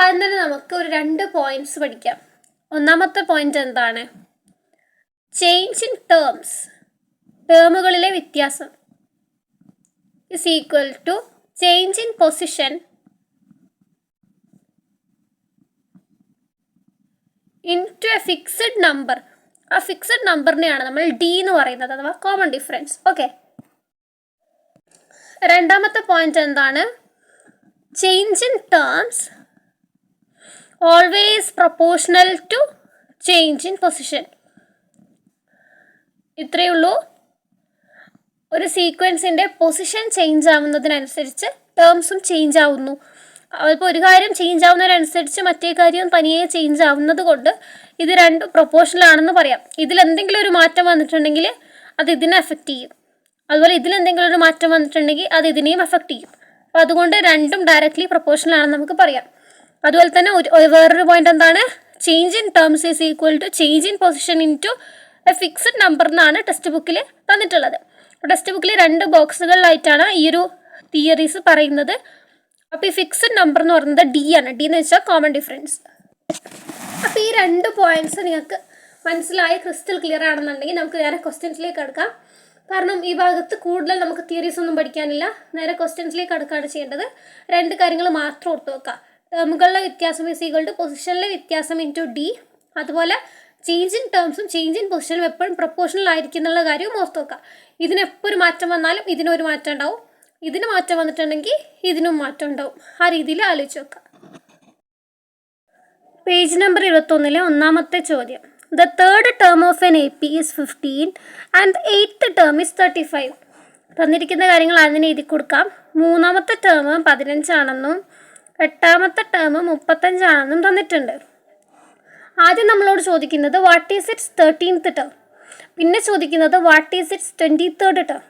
ആദ്യം തന്നെ നമുക്ക് ഒരു 2 പോയിന്റ്സ് പഠിക്കാം. ഒന്നാമത്തെ പോയിന്റ് എന്താണ്? ചേഞ്ച് ഇൻ ടേംസ്, ടേമുകളിലെ വ്യത്യാസം is equal to change in position into a fixed number. ആ ഫിക്സഡ് നമ്പറിനെയാണ് നമ്മൾ ഡി എന്ന് പറയുന്നത്, അഥവാ കോമൺ ഡിഫറൻസ്. ഓക്കെ, രണ്ടാമത്തെ പോയിന്റ് എന്താണ്? Change in terms always proportional to change in position. ഇത്രയേ ഉള്ളൂ. ഒരു സീക്വൻസിൻ്റെ പൊസിഷൻ ചേഞ്ച് ആവുന്നതിനനുസരിച്ച് ടേംസും ചേഞ്ച് ആവുന്നു. അപ്പോൾ ഒരു കാര്യം ചേഞ്ച് ആവുന്നതിനനുസരിച്ച് മറ്റേ കാര്യം തനിയെ ചേഞ്ച് ആവുന്നത് കൊണ്ട് ഇത് രണ്ടും പ്രൊപ്പോർഷണൽ ആണെന്ന് പറയാം. ഇതിലെന്തെങ്കിലും ഒരു മാറ്റം വന്നിട്ടുണ്ടെങ്കിൽ അത് ഇതിനെ എഫക്റ്റ് ചെയ്യും, അതുപോലെ ഇതിലെന്തെങ്കിലും ഒരു മാറ്റം വന്നിട്ടുണ്ടെങ്കിൽ അത് ഇതിനെയും എഫക്റ്റ് ചെയ്യും. അപ്പോൾ അതുകൊണ്ട് രണ്ടും ഡയറക്റ്റ്ലി പ്രൊപ്പോർഷണൽ ആണെന്ന് നമുക്ക് പറയാം. അതുപോലെ തന്നെ വേറൊരു പോയിന്റ് എന്താണ്? Change in terms is equal to change in position into a fixed number എന്നാണ് ടെക്സ്റ്റ് ബുക്കിൽ തന്നിട്ടുള്ളത്. ടെക്സ്റ്റ് ബുക്കിൽ 2 ബോക്സുകളിലായിട്ടാണ് ഈ ഒരു തിയറീസ് പറയുന്നത്. അപ്പോൾ ഈ ഫിക്സഡ് നമ്പർ എന്ന് പറയുന്നത് ഡി ആണ്. ഡി എന്ന് വെച്ചാൽ കോമൺ ഡിഫറൻസ്. അപ്പോൾ ഈ 2 പോയിന്റ്സ് നിങ്ങൾക്ക് മനസ്സിലായ ക്രിസ്റ്റൽ ക്ലിയർ ആണെന്നുണ്ടെങ്കിൽ നമുക്ക് നേരെ ക്വസ്റ്റ്യൻസിലേക്ക് എടുക്കാം. കാരണം ഈ ഭാഗത്ത് കൂടുതൽ നമുക്ക് തിയറീസ് ഒന്നും പഠിക്കാനില്ല. നേരെ ക്വസ്റ്റ്യൻസിലേക്ക് അടുക്കുകയാണ് ചെയ്യേണ്ടത്. 2 കാര്യങ്ങൾ മാത്രം ഓർത്ത് വെക്കുക. ടേമുകളിലെ വ്യത്യാസം ഈസ് ഈക്വൽ ടു പൊസിഷനിലെ വ്യത്യാസം ഇൻറ്റു ഡി. അതുപോലെ ചേഞ്ച് ഇൻ ടേംസും ചേഞ്ച് ഇൻ പൊസിഷനും എപ്പോഴും പ്രൊപ്പോർഷണൽ ആയിരിക്കും എന്നുള്ള കാര്യവും ഓർത്ത് വെക്കുക. ഇതിനെപ്പോൾ ഒരു മാറ്റം വന്നാലും ഇതിനൊരു മാറ്റം ഉണ്ടാവും, ഇതിന് മാറ്റം വന്നിട്ടുണ്ടെങ്കിൽ ഇതിനും മാറ്റം ഉണ്ടാവും. ആ രീതിയിൽ ആലോചിച്ച് വെക്കുക. പേജ് നമ്പർ 21 ഒന്നാമത്തെ ചോദ്യം. The third term of an AP is 15 and the 8th term is 35. തന്നിരിക്കുന്ന കാര്യങ്ങൾ അതിന് എഴുതി കൊടുക്കാം. മൂന്നാമത്തെ ടേം 15 ആണെന്നും 8ാമത്തെ ടേം 35 ആണെന്നും തന്നിട്ടുണ്ട്. ആദ്യം നമ്മളോട് ചോദിക്കുന്നത് what is its 13th term, പിന്നെ ചോദിക്കുന്നത് what is its 23rd term.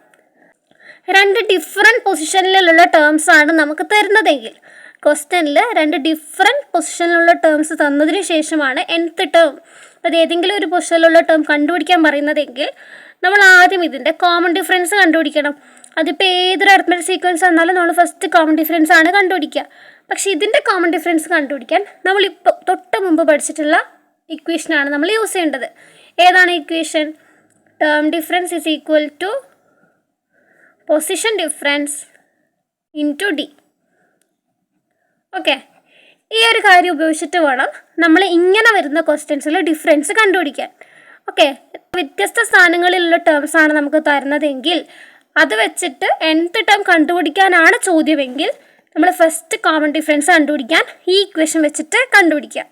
2 different പൊസിഷനിലുള്ള ടേംസ് ആണ് നമുക്ക് തരുന്നതെങ്കിൽ, ക്വസ്റ്റ്യനിൽ 2 ഡിഫറെൻറ്റ് പൊസിഷനിലുള്ള ടേംസ് തന്നതിന് ശേഷമാണ് nth ടേം, അത് ഏതെങ്കിലും ഒരു പൊസിഷനിലുള്ള ടേം കണ്ടുപിടിക്കാൻ പറയുന്നതെങ്കിൽ നമ്മൾ ആദ്യം ഇതിൻ്റെ കോമൺ ഡിഫറൻസ് കണ്ടുപിടിക്കണം. അതിപ്പോൾ ഏതൊരു അരിത്മെറ്റിക് സീക്വൻസ് വന്നാലും നമ്മൾ ഫസ്റ്റ് കോമൺ ഡിഫറൻസ് ആണ് കണ്ടുപിടിക്കുക. പക്ഷേ ഇതിൻ്റെ കോമൺ ഡിഫറൻസ് കണ്ടുപിടിക്കാൻ നമ്മളിപ്പോൾ തൊട്ട് മുമ്പ് പഠിച്ചിട്ടുള്ള ഇക്വേഷനാണ് നമ്മൾ യൂസ് ചെയ്യേണ്ടത്. ഏതാണ് equation? Term difference is equal to position difference into D. Okay, ഈ ഒരു കാര്യം ഉപയോഗിച്ചിട്ട് വേണം നമ്മൾ ഇങ്ങനെ വരുന്ന ക്വസ്റ്റ്യൻസിൽ ഡിഫറൻസ് കണ്ടുപിടിക്കാൻ. ഓക്കെ, വ്യത്യസ്ത സ്ഥാനങ്ങളിലുള്ള ടേംസ് ആണ് നമുക്ക് തരുന്നതെങ്കിൽ അത് വെച്ചിട്ട് nth ടേം കണ്ടുപിടിക്കാനാണ് ചോദ്യമെങ്കിൽ നമ്മൾ ഫസ്റ്റ് കോമൺ ഡിഫറൻസ് കണ്ടുപിടിക്കാൻ ഈ ഇക്വേഷൻ വെച്ചിട്ട് കണ്ടുപിടിക്കുക.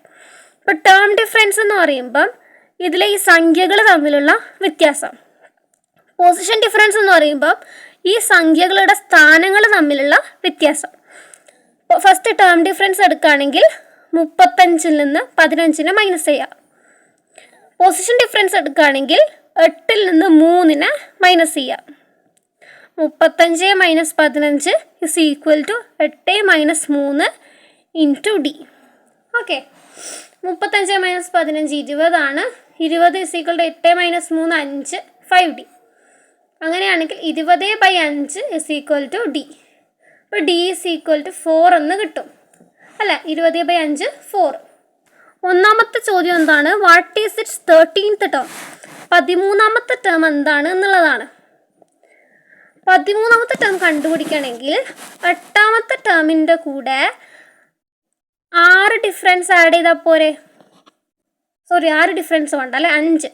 ഇപ്പോൾ ടേം ഡിഫറൻസ് എന്ന് പറയുമ്പം ഇതിലെ ഈ സംഖ്യകൾ തമ്മിലുള്ള വ്യത്യാസം. പൊസിഷൻ ഡിഫറൻസ് എന്ന് പറയുമ്പം ഈ സംഖ്യകളുടെ സ്ഥാനങ്ങൾ തമ്മിലുള്ള വ്യത്യാസം. ഫസ്റ്റ് ടേം ഡിഫറൻസ് എടുക്കുകയാണെങ്കിൽ 35-ൽ നിന്ന് 15-നെ മൈനസ് ചെയ്യാം. പൊസിഷൻ ഡിഫറൻസ് എടുക്കുകയാണെങ്കിൽ 8-ൽ നിന്ന് 3-നെ മൈനസ് ചെയ്യാം. 35 minus 15 is equal to 8 minus 3 into D. Okay, 35 minus 15 20 ആണ്. 20 is equal to 8 minus 3 5 5D. അങ്ങനെയാണെങ്കിൽ 20/5 ഇസ് ഈക്വൽ ടു ഡി. അപ്പോൾ ഡി ഇസ് ഈക്വൽ ടു 4 എന്ന് കിട്ടും അല്ല, 20/5 4. ഒന്നാമത്തെ ചോദ്യം എന്താണ്? What is its 13th term, 13ാമത്തെ ടേം എന്താണ് എന്നുള്ളതാണ്. 13ാമത്തെ ടേം കണ്ടുപിടിക്കണമെങ്കിൽ 8ാമത്തെ ടേമിൻ്റെ കൂടെ 6 ഡിഫറൻസ് ആഡ് ചെയ്താൽ പോരെ? 6 ഡിഫറൻസ് വേണ്ട അല്ലേ, 5.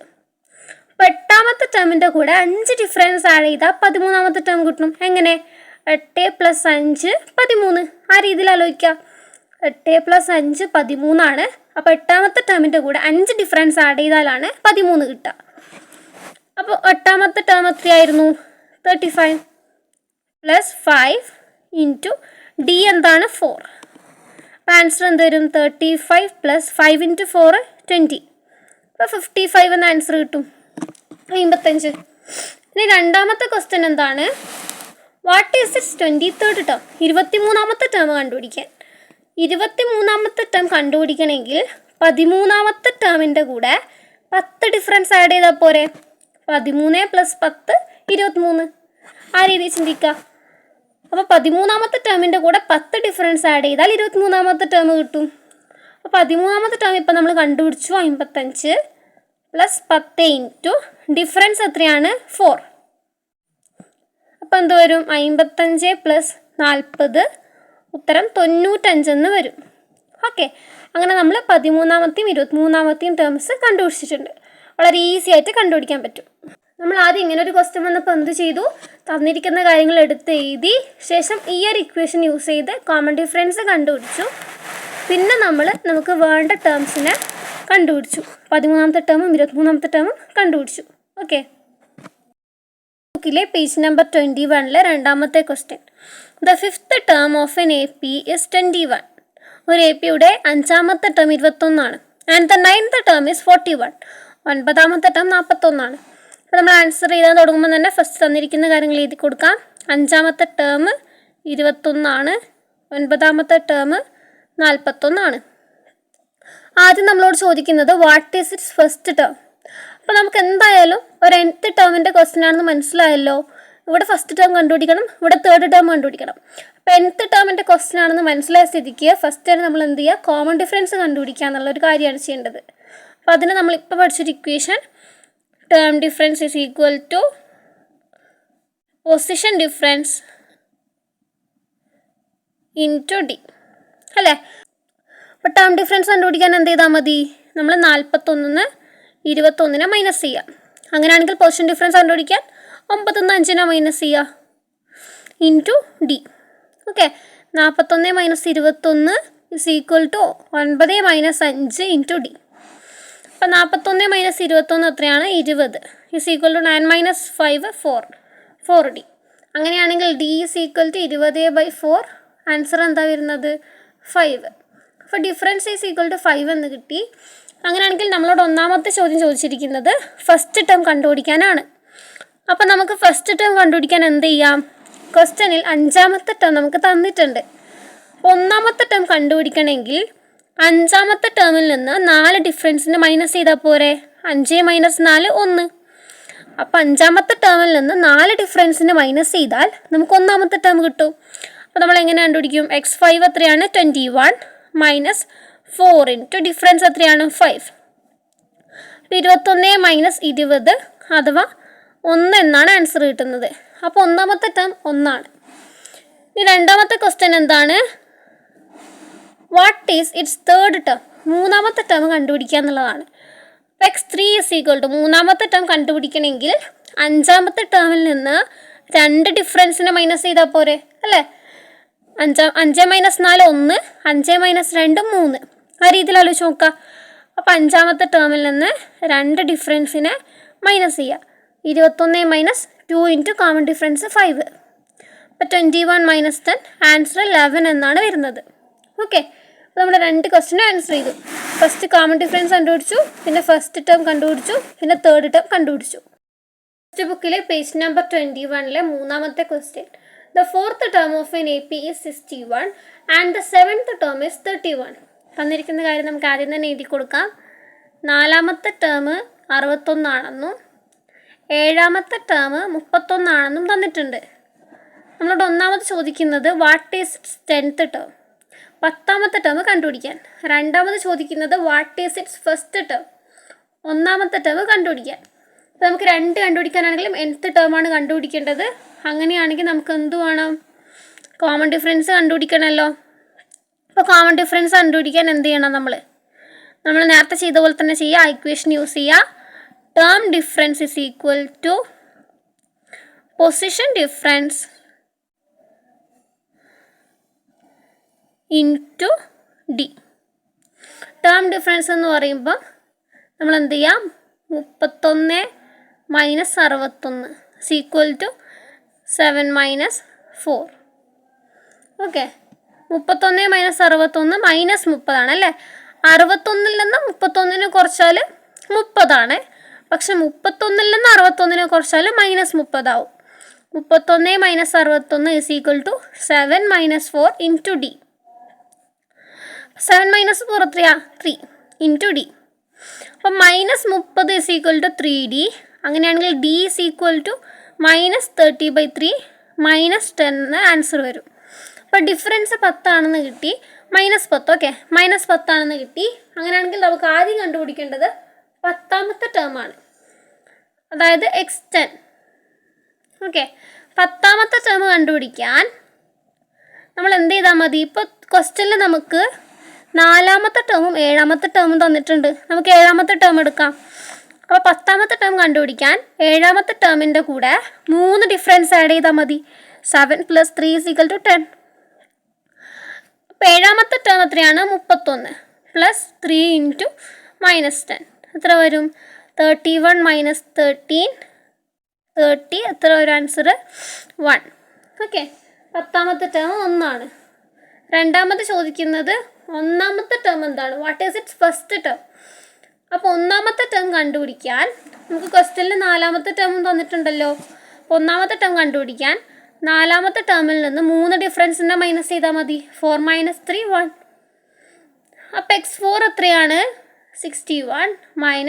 അപ്പോൾ 8ാമത്തെ ടേമിൻ്റെ കൂടെ 5 ഡിഫറൻസ് ആഡ് ചെയ്താൽ 13ാമത്തെ ടേം കിട്ടും. എങ്ങനെ? 8 + 5 13. ആ രീതിയിൽ ആലോചിക്കാം. 8 + 5 13 അപ്പോൾ 8ാമത്തെ ടേമിൻ്റെ കൂടെ 5 ഡിഫറൻസ് ആഡ് ചെയ്താലാണ് 13 കിട്ടുക. അപ്പോൾ 8ാമത്തെ ടേം എത്രയായിരുന്നു? 35 + 5 ഇൻറ്റു ഡി എന്താണ്? 4. അപ്പോൾ ആൻസർ എന്ത് വരും? 35 + 5 ഇൻറ്റു 4 20. അപ്പോൾ 55 എന്ന ആൻസർ കിട്ടും, 55. ഇനി രണ്ടാമത്തെ ക്വസ്റ്റ്യൻ എന്താണ്? What is its 23rd term, 23ാമത്തെ ടേം കണ്ടുപിടിക്കാൻ. 23ാമത്തെ ടേം കണ്ടുപിടിക്കണമെങ്കിൽ 13ാമത്തെ ടേമിൻ്റെ കൂടെ 10 ഡിഫറൻസ് ആഡ് ചെയ്താൽ പോരെ? 13 + 10 23. ആ രീതിയിൽ ചിന്തിക്കുക. അപ്പോൾ 13ാമത്തെ ടേമിൻ്റെ കൂടെ 10 ഡിഫറൻസ് ആഡ് ചെയ്താൽ 23ാമത്തെ ടേം കിട്ടും. അപ്പോൾ 13ാമത്തെ ടേം ഇപ്പോൾ നമ്മൾ കണ്ടുപിടിച്ചു 55 പ്ലസ് 10 ഇൻറ്റു ഡിഫറൻസ് എത്രയാണ് 4. അപ്പോൾ എന്ത് വരും 55 പ്ലസ് 40 ഉത്തരം 95 എന്ന് വരും. ഓക്കെ, അങ്ങനെ നമ്മൾ 13ാമത്തെയും 23ാമത്തെയും ടേംസ് കണ്ടുപിടിച്ചിട്ടുണ്ട്. വളരെ ഈസി ആയിട്ട് കണ്ടുപിടിക്കാൻ പറ്റും. നമ്മൾ ആദ്യം ഇങ്ങനെ ഒരു ക്വസ്റ്റ്യൻ വന്നപ്പോൾ എന്ത് ചെയ്തു, തന്നിരിക്കുന്ന കാര്യങ്ങൾ എടുത്ത് എഴുതി ശേഷം ഈ ഒരു ഇക്വേഷൻ യൂസ് ചെയ്ത് കോമൺ ഡിഫറൻസ് കണ്ടുപിടിച്ചു. പിന്നെ നമുക്ക് വേണ്ട ടേംസിനെ കണ്ടുപിടിച്ചു. 13ാമത്തെ ടേമും 23ാമത്തെ ടേമും കണ്ടുപിടിച്ചു. ഓക്കെ, ബുക്കിലെ പേജ് നമ്പർ 21 രണ്ടാമത്തെ question. The fifth term of an AP is 21. ഒരു APയുടെ 5ാമത്തെ term 21 and the 9th term is 41. 9ാമത്തെ ടേം 41. അപ്പോൾ നമ്മൾ ആൻസർ എഴുതാൻ തുടങ്ങുമ്പോൾ തന്നെ ഫസ്റ്റ് തന്നിരിക്കുന്ന കാര്യങ്ങൾ എഴുതി കൊടുക്കാം. 5ാമത്തെ ടേം 21, 9ാമത്തെ ടേം 41. ആദ്യം നമ്മളോട് ചോദിക്കുന്നത് what is its first term. അപ്പോൾ നമുക്ക് എന്തായാലും ഒരു nth ടേമിൻ്റെ ക്വസ്റ്റ്യൻ ആണെന്ന് മനസ്സിലായല്ലോ. ഇവിടെ ഫസ്റ്റ് ടേം കണ്ടുപിടിക്കണം, ഇവിടെ തേർഡ് ടേം കണ്ടുപിടിക്കണം. അപ്പോൾ nth ടേമിൻ്റെ ക്വസ്റ്റ്യൻ ആണെന്ന് മനസ്സിലായ സ്ഥിതിക്ക് ഫസ്റ്റ് തന്നെ നമ്മൾ എന്ത് ചെയ്യുക, കോമൺ ഡിഫറൻസ് കണ്ടുപിടിക്കുക എന്നുള്ളൊരു കാര്യമാണ് ചെയ്യേണ്ടത്. അപ്പോൾ അതിന് നമ്മളിപ്പോൾ പഠിച്ചൊരു equation term difference is equal to position difference into D അല്ലേ. അപ്പോൾ ടേം ഡിഫറൻസ് കണ്ടുപിടിക്കാൻ എന്ത് ചെയ്താൽ മതി, നമ്മൾ 41 21 മൈനസ് ചെയ്യുക. അങ്ങനെയാണെങ്കിൽ പൊസിഷൻ ഡിഫറൻസ് കണ്ടുപിടിക്കാൻ 9 5 മൈനസ് ചെയ്യുക into D. Okay, 41 minus 21 is equal to 9 minus 5 into D. അപ്പോൾ 41 മൈനസ് 21 എത്രയാണ് 20 is equal to 9 minus 5 4 D. അങ്ങനെയാണെങ്കിൽ D is equal to 20/4. Answer എന്താ വരുന്നത് 5. അപ്പോൾ ഡിഫറൻസ് ഈസ് ഈക്വൽ ടു 5 എന്ന് കിട്ടി. അങ്ങനെയാണെങ്കിൽ നമ്മളോട് ഒന്നാമത്തെ ചോദ്യം ചോദിച്ചിരിക്കുന്നത് ഫസ്റ്റ് ടേം കണ്ടുപിടിക്കാനാണ്. അപ്പോൾ നമുക്ക് ഫസ്റ്റ് ടേം കണ്ടുപിടിക്കാൻ എന്ത് ചെയ്യാം, ക്വസ്റ്റ്യനിൽ 5ാമത്തെ ടേം നമുക്ക് തന്നിട്ടുണ്ട്. ഒന്നാമത്തെ ടേം കണ്ടുപിടിക്കണമെങ്കിൽ 5ാമത്തെ ടേമിൽ നിന്ന് 4 ഡിഫറൻസിന് മൈനസ് ചെയ്താൽ പോരെ. 5 മൈനസ് 4 1. അപ്പോൾ 5ാമത്തെ ടേമിൽ നിന്ന് 4 ഡിഫറൻസിന് മൈനസ് ചെയ്താൽ നമുക്ക് ഒന്നാമത്തെ ടേം കിട്ടും. അപ്പോൾ നമ്മൾ എങ്ങനെ കണ്ടുപിടിക്കും, x5 എത്രയാണ് 21 മൈനസ് 4 ഇൻറ്റു ഡിഫറൻസ് എത്രയാണ് 5. 21 മൈനസ് 20 അഥവാ 1 എന്നാണ് ആൻസർ കിട്ടുന്നത്. അപ്പോൾ ഒന്നാമത്തെ ടേം 1. ഇനി രണ്ടാമത്തെ ക്വസ്റ്റ്യൻ എന്താണ്, what is it's third term. മൂന്നാമത്തെ ടേം കണ്ടുപിടിക്കുക എന്നുള്ളതാണ്. x3 ഇസ് ഈക്വൽ ടു മൂന്നാമത്തെ ടേം കണ്ടുപിടിക്കണമെങ്കിൽ 5ാമത്തെ ടേമിൽ നിന്ന് 2 ഡിഫറൻസിനെ മൈനസ് ചെയ്താൽ പോരെ അല്ലേ. 5 മൈനസ് 4 1, 5 മൈനസ് 2 3. ആ രീതിയിൽ ആലോചിച്ച് നോക്കുക. അപ്പോൾ 5ാമത്തെ ടേമിൽ നിന്ന് 2 ഡിഫറൻസിനെ മൈനസ് ചെയ്യുക. 21 മൈനസ് 2 ഇൻറ്റു കോമൺ ഡിഫറൻസ് 5. അപ്പോൾ 21 മൈനസ് 10 ആൻസർ 11 എന്നാണ് വരുന്നത്. ഓക്കെ, അപ്പോൾ നമ്മൾ 2 ക്വസ്റ്റ്യനും ആൻസർ ചെയ്തു. ഫസ്റ്റ് കോമൺ ഡിഫറൻസ് കണ്ടുപിടിച്ചു, പിന്നെ ഫസ്റ്റ് ടേം കണ്ടുപിടിച്ചു, പിന്നെ തേർഡ് ടേം കണ്ടുപിടിച്ചു. ടെക്സ്റ്റ് ബുക്കിലെ പേജ് നമ്പർ 21 മൂന്നാമത്തെ question. The fourth term of an AP is 61 and the 7th term is 31. തന്നിരിക്കുന്ന കാര്യം നമുക്ക് ആദ്യം തന്നെ എഴുതി കൊടുക്കാം. 4ാമത്തെ ടേം 61 ആണെന്നും 7ാമത്തെ ടേം 31 ആണെന്നും തന്നിട്ടുണ്ട്. നമ്മളോട് ഒന്നാമത് ചോദിക്കുന്നത് വാട്ട് ഈസ് 10th ടേം, 10ാമത്തെ ടേം കണ്ടുപിടിക്കാൻ. രണ്ടാമത് ചോദിക്കുന്നത് what is its first term, 1ാമത്തെ ടേം കണ്ടുപിടിക്കാൻ. അപ്പോൾ നമുക്ക് 2 കണ്ടുപിടിക്കാനാണെങ്കിലും nth ടേമാണ് കണ്ടുപിടിക്കേണ്ടത്. അങ്ങനെയാണെങ്കിൽ നമുക്ക് എന്ത് വേണം, കോമൺ ഡിഫറൻസ് കണ്ടുപിടിക്കണമല്ലോ. അപ്പോൾ കോമൺ ഡിഫറൻസ് കണ്ടുപിടിക്കാൻ എന്ത് ചെയ്യണം, നമ്മൾ നേരത്തെ ചെയ്ത പോലെ തന്നെ ചെയ്യുക. ഇക്വേഷൻ യൂസ് ചെയ്യുക. Term difference is equal to position difference into D. Term difference എന്ന് പറയുമ്പോൾ നമ്മൾ എന്ത് ചെയ്യാം, 31 minus 61 is equal to 7 minus 4. Okay, 31 minus 61 minus 30 ആണല്ലേ. 61 നിന്ന് 31 കുറച്ചാൽ 30 പക്ഷെ 31 നിന്ന് 61 കുറച്ചാൽ മൈനസ് 30 ആവും. 31 minus 61 is equal to 7 minus 4 into D. 7 minus 4 എത്രയാ 3 ഇൻറ്റു ഡി. അപ്പം minus 30 is equal to 3D. അങ്ങനെയാണെങ്കിൽ D is equal to minus 30/3 minus 10 answer വരും. അപ്പോൾ ഡിഫറൻസ് 10 ആണെന്ന് കിട്ടി, -10. ഓക്കെ, -10 ആണെന്ന് കിട്ടി. അങ്ങനെയാണെങ്കിൽ നമുക്ക് ആദ്യം കണ്ടുപിടിക്കേണ്ടത് 10ാമത്തെ ടേം ആണ്, അതായത് x10. ഓക്കെ, 10ാമത്തെ ടേം കണ്ടുപിടിക്കാൻ നമ്മൾ എന്ത് ചെയ്താൽ മതി? ഇപ്പോൾ ക്വസ്റ്റ്യനിൽ നമുക്ക് 4ാമത്തെ ടേമും 7ാമത്തെ ടേമും തന്നിട്ടുണ്ട്. നമുക്ക് 7ാമത്തെ ടേം എടുക്കാം. അപ്പോൾ 10ാമത്തെ ടേം കണ്ടുപിടിക്കാൻ 7ാമത്തെ ടേമിൻ്റെ കൂടെ 3 ഡിഫറൻസ് ആഡ് ചെയ്താൽ മതി. 7 + 3 = 10. അപ്പോൾ 7ാമത്തെ ടേം എത്രയാണ്? 31 + 3 × -10 എത്ര വരും? 31 - 13 30. എത്ര ഒരു ആൻസർ? 1. ഓക്കെ, 10ാമത്തെ ടേം 1 ആണ്. രണ്ടാമത് ചോദിക്കുന്നത് 1ാമത്തെ ടേം എന്താണ്? What is its first term? അപ്പോൾ 1ാമത്തെ ടേം കണ്ടുപിടിക്കാൻ നമുക്ക് ക്വസ്റ്റ്യനിൽ 4ാമത്തെ ടേമും തന്നിട്ടുണ്ടല്ലോ. അപ്പോൾ 1ാമത്തെ ടേം കണ്ടുപിടിക്കാൻ 4ാമത്തെ ടേമിൽ നിന്ന് 3 ഡിഫറൻസിൻ്റെ മൈനസ് ചെയ്താൽ മതി. 4 - 3 1. അപ്പോൾ x4 എത്രയാണ്? 61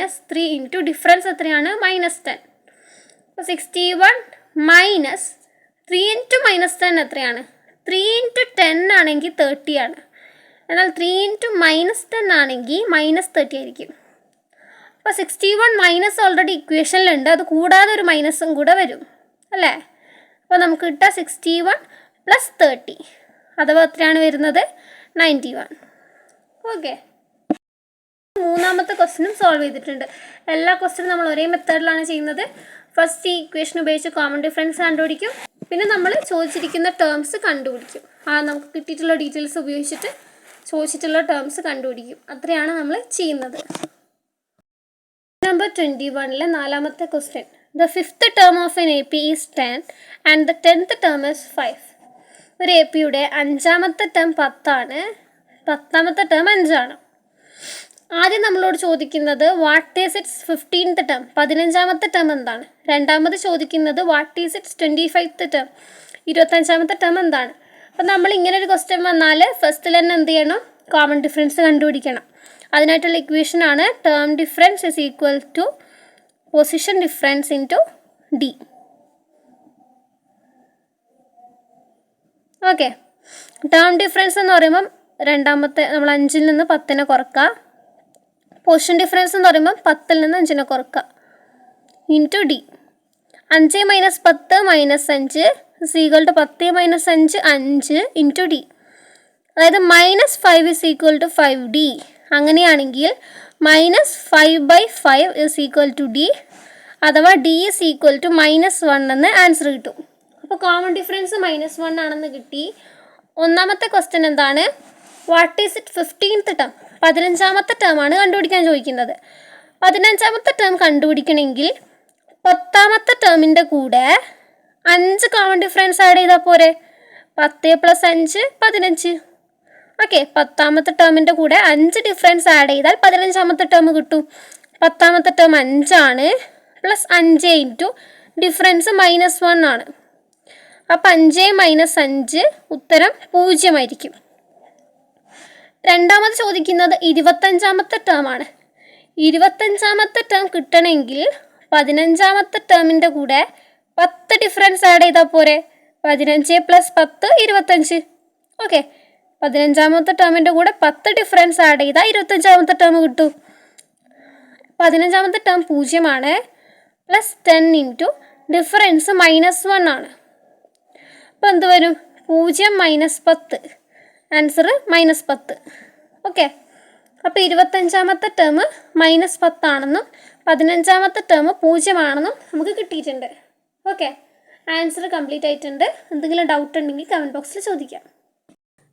- 3 × ഡിഫറൻസ് എത്രയാണ്? -10. അപ്പോൾ 61 - 3 × -10 എത്രയാണ്? 3 × 10 ആണെങ്കിൽ 30 ആണ്. എന്നാൽ 3 × -10 ആണെങ്കിൽ -30 ആയിരിക്കും. അപ്പോൾ 61 ഓൾറെഡി ഇക്വേഷനിലുണ്ട്, അത് കൂടാതെ ഒരു മൈനസും കൂടെ വരും അല്ലേ? അപ്പോൾ നമുക്ക് കിട്ടുക 61 + 30, അഥവാ എത്രയാണ് വരുന്നത്? 91. ഓക്കെ, 3ാമത്തെ ക്വസ്റ്റ്യനും സോൾവ് ചെയ്തിട്ടുണ്ട്. എല്ലാ ക്വസ്റ്റ്യനും നമ്മൾ ഒരേ മെത്തേഡിലാണ് ചെയ്യുന്നത്. ഫസ്റ്റ് ഈ ഇക്വേഷൻ ഉപയോഗിച്ച് കോമൺ ഡിഫറൻസ് കണ്ടുപിടിക്കും, പിന്നെ നമ്മൾ ചോദിച്ചിരിക്കുന്ന ടേംസ് കണ്ടുപിടിക്കും. നമുക്ക് കിട്ടിയിട്ടുള്ള ഡീറ്റെയിൽസ് ഉപയോഗിച്ചിട്ട് ചോദിച്ചിട്ടുള്ള ടേംസ് കണ്ടുപിടിക്കും. അത്രയാണ് നമ്മൾ ചെയ്യുന്നത്. നമ്പർ 21 4ാമത്തെ question. The 5th term of an AP is 10 and the 10th term is 5. ഒരു APയുടെ 5ാമത്തെ ടേം 10 ആണ്, 10ാമത്തെ ടേം 5 ആണ്. ആദ്യം നമ്മളോട് ചോദിക്കുന്നത് what is its 15th term, 15ാമത്തെ ടേം എന്താണ്? രണ്ടാമത് ചോദിക്കുന്നത് what is its 25th term, 25ാമത്തെ ടേം എന്താണ്? അപ്പം നമ്മൾ ഇങ്ങനെ ഒരു ക്വസ്റ്റ്യൻ വന്നാൽ ഫസ്റ്റിൽ തന്നെ എന്ത് ചെയ്യണം? കോമൺ ഡിഫറൻസ് കണ്ടുപിടിക്കണം. അതിനായിട്ടുള്ള ഇക്വേഷനാണ് term difference is equal to position difference into D. Okay, term difference എന്ന് പറയുമ്പം രണ്ടാമത്തെ നമ്മൾ 5ൽ നിന്ന് 10നെ കുറക്കുക. പൊസിഷൻ ഡിഫറൻസ് എന്ന് പറയുമ്പം 10ൽ നിന്ന് 5നെ കുറക്കുക ഇൻറ്റു ഡി. 5 - 10 - 5 = 10 - 5 5 into D. അതായത് -5 = 5d. അങ്ങനെയാണെങ്കിൽ -5/5 = d, അഥവാ d = -1 എന്ന് ആൻസർ കിട്ടും. അപ്പോൾ കോമൺ ഡിഫറൻസ് -1 ആണെന്ന് കിട്ടി. 1ാമത്തെ ക്വസ്റ്റ്യൻ എന്താണ്? What is it 15th term, 15ാമത്തെ ടേം ആണ് കണ്ടുപിടിക്കാൻ ചോദിക്കുന്നത്. 15ാമത്തെ ടേം കണ്ടുപിടിക്കണമെങ്കിൽ 10ാമത്തെ ടേമിൻ്റെ കൂടെ 5 കോമൺ ഡിഫറൻസ് ആഡ് ചെയ്താൽ പോരെ? 10 + 5 15. ഓക്കെ, 10ാമത്തെ ടേമിൻ്റെ കൂടെ 5 ഡിഫറൻസ് ആഡ് ചെയ്താൽ 15ാമത്തെ ടേം കിട്ടും. 10ാമത്തെ ടേം 5 ആണ്, +5 × ഡിഫറൻസ് -1 ആണ്. അപ്പം 5 - 5 ഉത്തരം 0 ആയിരിക്കും. രണ്ടാമത് ചോദിക്കുന്നത് 25ാമത്തെ ടേം ആണ്. 25ാമത്തെ ടേം കിട്ടണമെങ്കിൽ 15ാമത്തെ ടേമിൻ്റെ കൂടെ 10 ഡിഫറൻസ് ആഡ് ചെയ്താൽ പോരെ? 15 + 10 25. ഓക്കെ, 15ാമത്തെ ടേമിൻ്റെ കൂടെ 10 ഡിഫറൻസ് ആഡ് ചെയ്താൽ 25ാമത്തെ ടേം കിട്ടും. 15ാമത്തെ ടേം 0 ആണ്, +10 × ഡിഫറൻസ് -1 ആണ്. അപ്പോൾ എന്ത് വരും? 0 - 10, ആൻസർ -10. ഓക്കെ, അപ്പോൾ 25ാമത്തെ ടേം -10 ആണെന്നും 15ാമത്തെ ടേം 0 ആണെന്നും നമുക്ക് കിട്ടിയിട്ടുണ്ട്. ഓക്കെ, ആൻസർ കംപ്ലീറ്റ് ആയിട്ടുണ്ട്. എന്തെങ്കിലും ഡൗട്ട് ഉണ്ടെങ്കിൽ കമൻറ്റ് ബോക്സിൽ ചോദിക്കാം.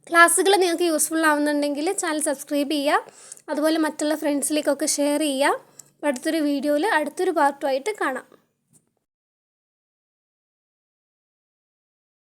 ക്ലാസ്സുകൾ നിങ്ങൾക്ക് യൂസ്ഫുൾ ആവുന്നുണ്ടെങ്കിൽ ചാനൽ സബ്സ്ക്രൈബ് ചെയ്യുക, അതുപോലെ മറ്റുള്ള ഫ്രണ്ട്സിലേക്കൊക്കെ ഷെയർ ചെയ്യുക. അടുത്തൊരു വീഡിയോയിൽ അടുത്തൊരു പാർട്ടുമായിട്ട് കാണാം.